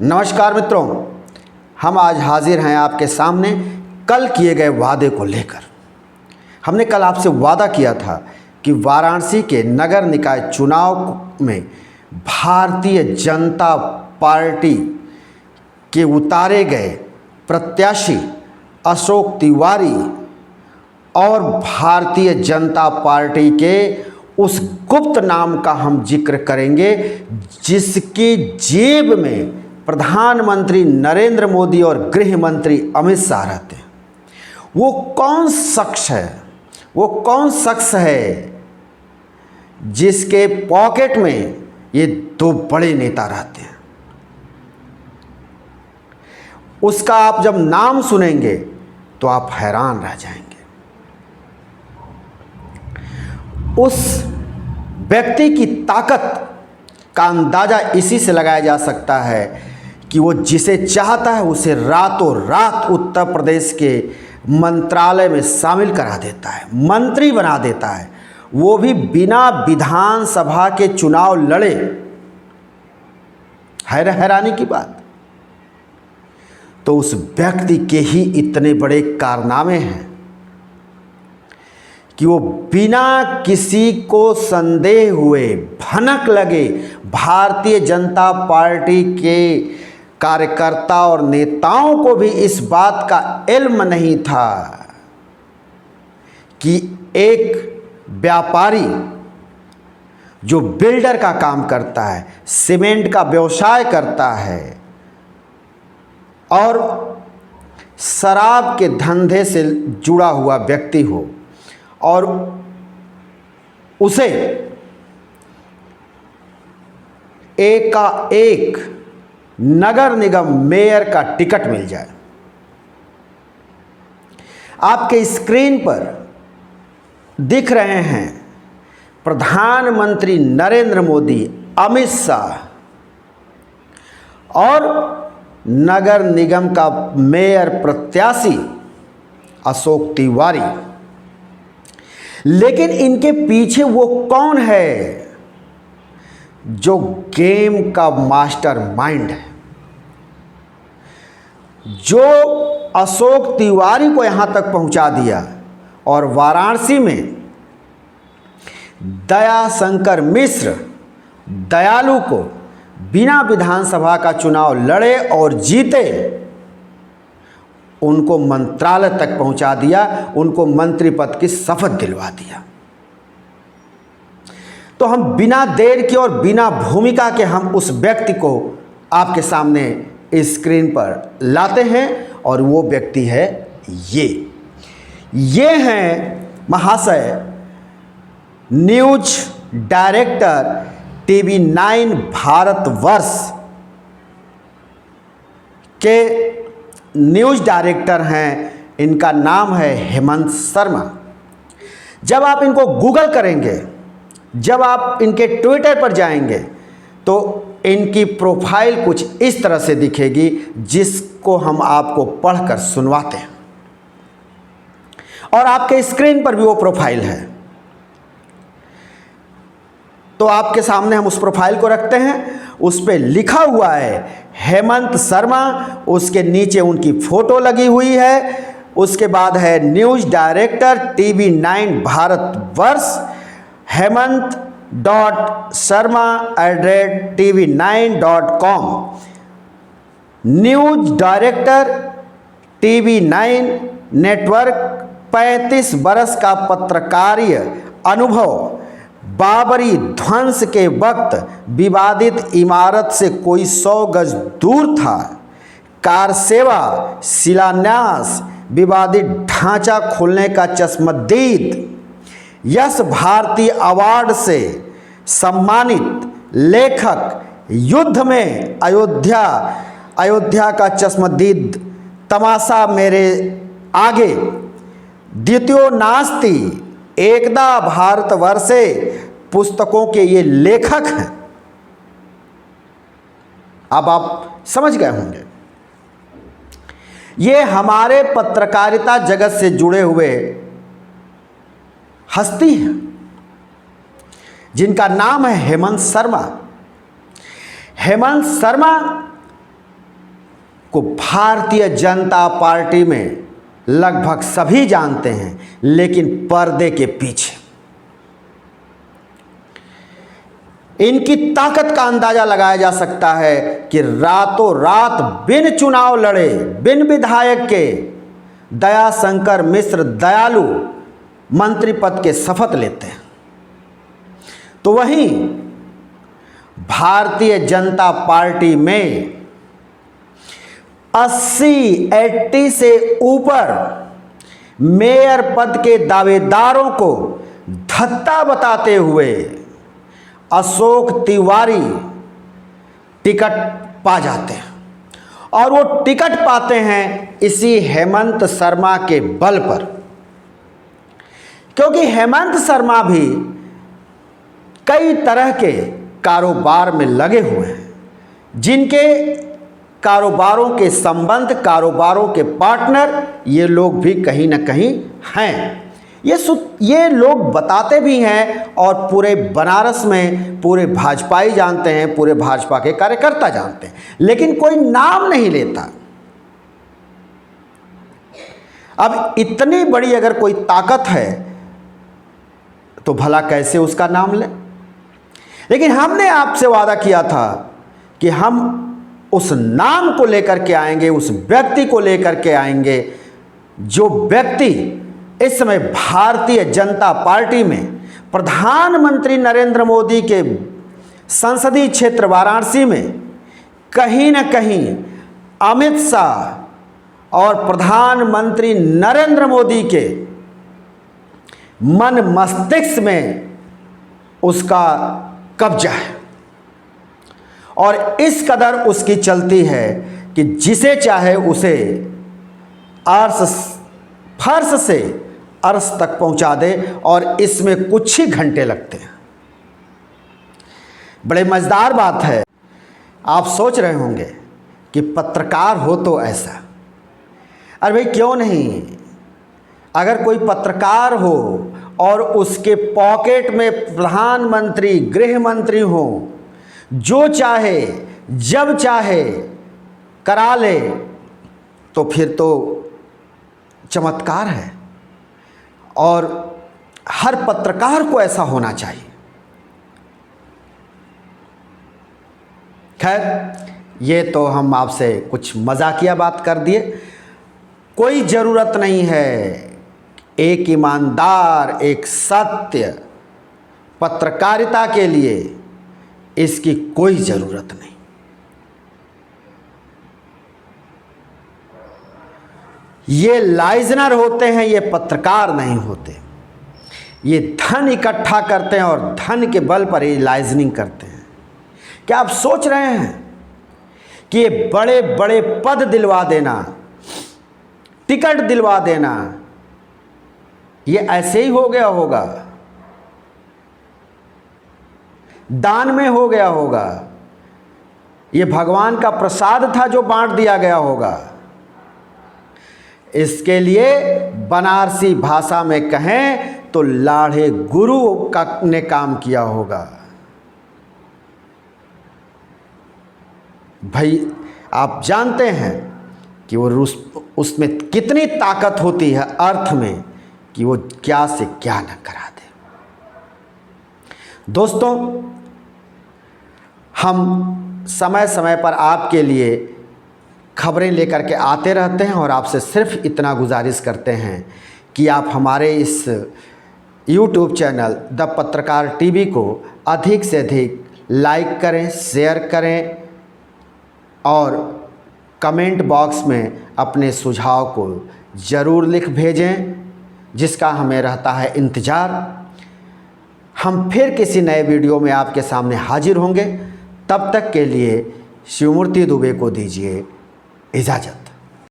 नमस्कार मित्रों, हम आज हाजिर हैं आपके सामने कल किए गए वादे को लेकर। हमने कल आपसे वादा किया था कि वाराणसी के नगर निकाय चुनाव में भारतीय जनता पार्टी के उतारे गए प्रत्याशी अशोक तिवारी और भारतीय जनता पार्टी के उस गुप्त नाम का हम जिक्र करेंगे जिसकी जेब में प्रधानमंत्री नरेंद्र मोदी और गृह मंत्री अमित शाह रहते हैं। वो कौन शख्स है जिसके पॉकेट में ये दो बड़े नेता रहते हैं। उसका आप जब नाम सुनेंगे तो आप हैरान रह जाएंगे। उस व्यक्ति की ताकत का अंदाज़ा इसी से लगाया जा सकता है कि वो जिसे चाहता है उसे रातों रात उत्तर प्रदेश के मंत्रालय में शामिल करा देता है, मंत्री बना देता है, वो भी बिना विधानसभा के चुनाव लड़े। हैरानी की बात। तो उस व्यक्ति के ही इतने बड़े कारनामे हैं कि वो बिना किसी को संदेह हुए, भनक लगे, भारतीय जनता पार्टी के कार्यकर्ता और नेताओं को भी इस बात का इल्म नहीं था कि एक व्यापारी जो बिल्डर का काम करता है, सीमेंट का व्यवसाय करता है और शराब के धंधे से जुड़ा हुआ व्यक्ति हो और उसे एक नगर निगम मेयर का टिकट मिल जाए। आपके स्क्रीन पर दिख रहे हैं प्रधानमंत्री नरेंद्र मोदी, अमित शाह और नगर निगम का मेयर प्रत्याशी अशोक तिवारी। लेकिन इनके पीछे वो कौन है जो गेम का मास्टर माइंड है, जो अशोक तिवारी को यहां तक पहुंचा दिया और वाराणसी में दयाशंकर मिश्र दयालु को बिना विधानसभा का चुनाव लड़े और जीते, उनको मंत्रालय तक पहुंचा दिया, उनको मंत्री पद की शपथ दिलवा दिया। तो हम बिना देर के और बिना भूमिका के हम उस व्यक्ति को आपके सामने स्क्रीन पर लाते हैं और वो व्यक्ति है ये हैं महाशय न्यूज डायरेक्टर टीवी 9 भारतवर्ष के न्यूज डायरेक्टर हैं। इनका नाम है हेमंत शर्मा। जब आप इनको गूगल करेंगे, जब आप इनके ट्विटर पर जाएंगे तो इनकी प्रोफाइल कुछ इस तरह से दिखेगी जिसको हम आपको पढ़कर सुनवाते हैं और आपके स्क्रीन पर भी वो प्रोफाइल है। तो आपके सामने हम उस प्रोफाइल को रखते हैं। उस पर लिखा हुआ है हेमंत शर्मा, उसके नीचे उनकी फोटो लगी हुई है, उसके बाद है news director TV 9 Bharatvarsh hemant.sharma@tv9.com। News director TV 9 network, 35 बरस का पत्रकारीय अनुभव, बाबरी ध्वंस के वक्त विवादित इमारत से कोई 100 गज दूर था, कार सेवा, शिलान्यास, विवादित ढांचा खोलने का चश्मदीद, यश भारती अवार्ड से सम्मानित लेखक, युद्ध में अयोध्या का चश्मदीद, तमाशा मेरे आगे, द्वितीयो नास्ति, एकदा भारतवर्षे पुस्तकों के ये लेखक हैं। अब आप समझ गए होंगे, ये हमारे पत्रकारिता जगत से जुड़े हुए हस्ती हैं जिनका नाम है हेमंत शर्मा। हेमंत शर्मा को भारतीय जनता पार्टी में लगभग सभी जानते हैं, लेकिन पर्दे के पीछे इनकी ताकत का अंदाजा लगाया जा सकता है कि रातों रात बिन चुनाव लड़े, बिन विधायक के दयाशंकर मिश्र दयालु मंत्री पद के शपथ लेते हैं। तो वहीं भारतीय जनता पार्टी में 80 से ऊपर मेयर पद के दावेदारों को धत्ता बताते हुए अशोक तिवारी टिकट पा जाते हैं, और वो टिकट पाते हैं इसी हेमंत शर्मा के बल पर, क्योंकि हेमंत शर्मा भी कई तरह के कारोबार में लगे हुए हैं, जिनके कारोबारों के संबंध, कारोबारों के पार्टनर ये लोग भी कहीं ना कहीं हैं। ये लोग बताते भी हैं और पूरे बनारस में पूरे भाजपाई जानते हैं, पूरे भाजपा के कार्यकर्ता जानते हैं, लेकिन कोई नाम नहीं लेता। अब इतनी बड़ी अगर कोई ताकत है तो भला कैसे उसका नाम लें। लेकिन हमने आपसे वादा किया था कि हम उस नाम को लेकर के आएंगे, उस व्यक्ति को लेकर के आएंगे जो व्यक्ति इस समय भारतीय जनता पार्टी में प्रधानमंत्री नरेंद्र मोदी के संसदीय क्षेत्र वाराणसी में कहीं न कहीं अमित शाह और प्रधानमंत्री नरेंद्र मोदी के मन मस्तिष्क में उसका कब्जा है, और इस कदर उसकी चलती है कि जिसे चाहे उसे फर्श से अर्श तक पहुंचा दे, और इसमें कुछ ही घंटे लगते हैं। बड़े मज़ेदार बात है। आप सोच रहे होंगे कि पत्रकार हो तो ऐसा, अरे भाई क्यों नहीं। अगर कोई पत्रकार हो और उसके पॉकेट में प्रधानमंत्री, गृह मंत्री हो, जो चाहे जब चाहे करा ले, तो फिर तो चमत्कार है, और हर पत्रकार को ऐसा होना चाहिए। खैर, ये तो हम आपसे कुछ मजाकिया बात कर दिए। कोई ज़रूरत नहीं है, एक ईमानदार, एक सत्य पत्रकारिता के लिए इसकी कोई ज़रूरत नहीं। ये लाइजनर होते हैं, ये पत्रकार नहीं होते। ये धन इकट्ठा करते हैं और धन के बल पर ये लाइजनिंग करते हैं। क्या आप सोच रहे हैं कि ये बड़े बड़े पद दिलवा देना, टिकट दिलवा देना, ये ऐसे ही हो गया होगा, दान में हो गया होगा, ये भगवान का प्रसाद था जो बांट दिया गया होगा? इसके लिए बनारसी भाषा में कहें तो लाढ़े गुरु ने काम किया होगा। भाई आप जानते हैं कि वो उसमें कितनी ताकत होती है अर्थ में, कि वो क्या से क्या न करा दे। दोस्तों, हम समय समय पर आपके लिए खबरें लेकर के आते रहते हैं, और आपसे सिर्फ इतना गुजारिश करते हैं कि आप हमारे इस YouTube चैनल द पत्रकार टीवी को अधिक से अधिक लाइक करें, शेयर करें, और कमेंट बॉक्स में अपने सुझाव को ज़रूर लिख भेजें, जिसका हमें रहता है इंतज़ार। हम फिर किसी नए वीडियो में आपके सामने हाजिर होंगे। तब तक के लिए शिवमूर्ति दुबे को दीजिए इजाज़त।